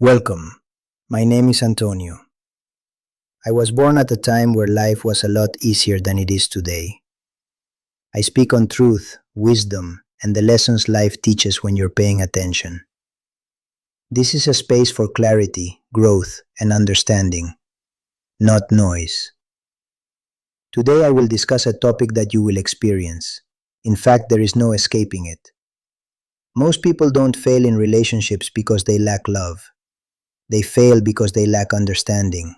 Welcome. My name is Antonio. I was born at a time where life was a lot easier than it is today. I speak on truth, wisdom, and the lessons life teaches when you're paying attention. This is a space for clarity, growth, and understanding, not noise. Today I will discuss a topic that you will experience. In fact, there is no escaping it. Most people don't fail in relationships because they lack love. They fail because they lack understanding.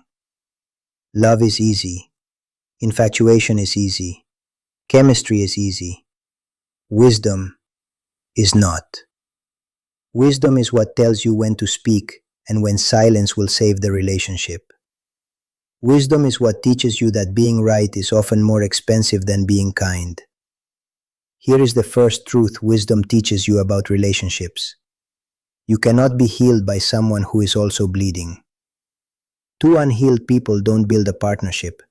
Love is easy. Infatuation is easy. Chemistry is easy. Wisdom is not. Wisdom is what tells you when to speak and when silence will save the relationship. Wisdom is what teaches you that being right is often more expensive than being kind. Here is the first truth wisdom teaches you about relationships. You cannot be healed by someone who is also bleeding. Two unhealed people don't build a partnership.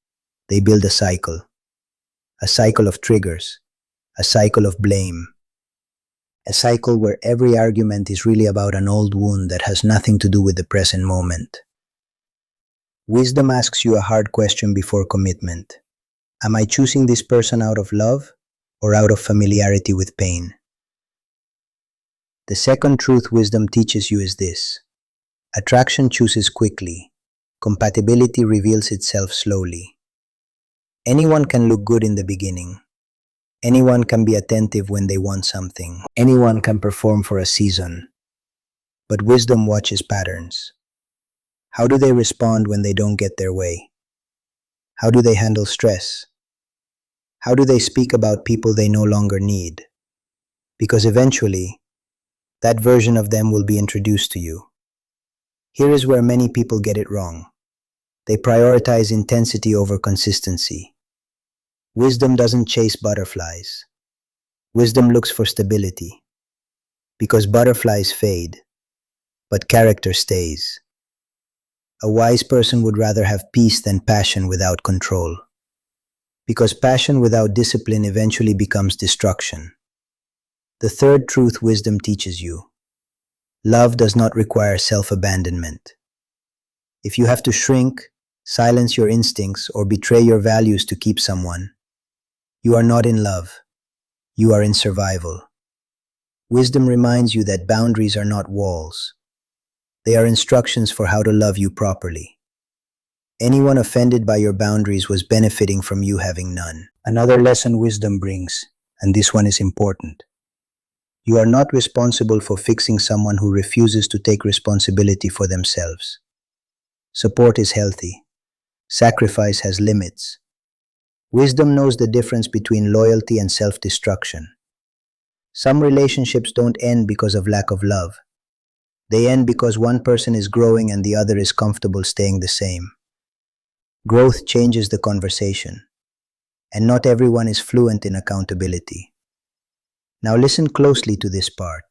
They build a cycle. A cycle of triggers. A cycle of blame. A cycle where every argument is really about an old wound that has nothing to do with the present moment. Wisdom asks you a hard question before commitment. Am I choosing this person out of love or out of familiarity with pain? The second truth wisdom teaches you is this. Attraction chooses quickly. Compatibility reveals itself slowly. Anyone can look good in the beginning. Anyone can be attentive when they want something. Anyone can perform for a season. But wisdom watches patterns. How do they respond when they don't get their way? How do they handle stress? How do they speak about people they no longer need? Because eventually, that version of them will be introduced to you. Here is where many people get it wrong. They prioritize intensity over consistency. Wisdom doesn't chase butterflies. Wisdom looks for stability. Because butterflies fade, but character stays. A wise person would rather have peace than passion without control. Because passion without discipline eventually becomes destruction. The third truth wisdom teaches you. Love does not require self-abandonment. If you have to shrink, silence your instincts, or betray your values to keep someone, you are not in love. You are in survival. Wisdom reminds you that boundaries are not walls. They are instructions for how to love you properly. Anyone offended by your boundaries was benefiting from you having none. Another lesson wisdom brings, and this one is important. You are not responsible for fixing someone who refuses to take responsibility for themselves. Support is healthy. Sacrifice has limits. Wisdom knows the difference between loyalty and self-destruction. Some relationships don't end because of lack of love. They end because one person is growing and the other is comfortable staying the same. Growth changes the conversation, and not everyone is fluent in accountability. Now listen closely to this part.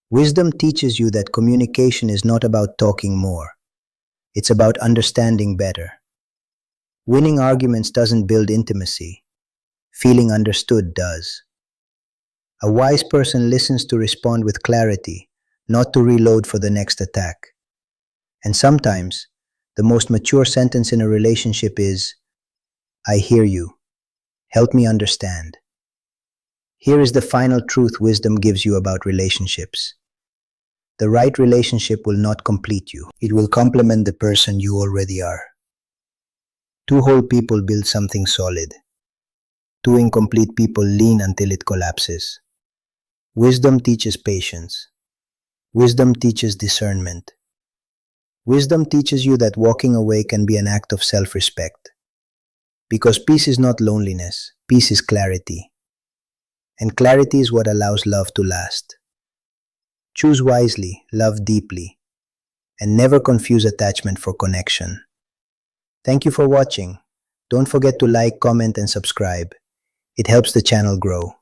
Wisdom teaches you that communication is not about talking more. It's about understanding better. Winning arguments doesn't build intimacy. Feeling understood does. A wise person listens to respond with clarity, not to reload for the next attack. And sometimes, the most mature sentence in a relationship is, I hear you. Help me understand. Here is the final truth wisdom gives you about relationships. The right relationship will not complete you. It will complement the person you already are. Two whole people build something solid. Two incomplete people lean until it collapses. Wisdom teaches patience. Wisdom teaches discernment. Wisdom teaches you that walking away can be an act of self-respect. Because peace is not loneliness, peace is clarity. And clarity is what allows love to last. Choose wisely, love deeply, and never confuse attachment for connection. Thank you for watching. Don't forget to like, comment, and subscribe. It helps the channel grow.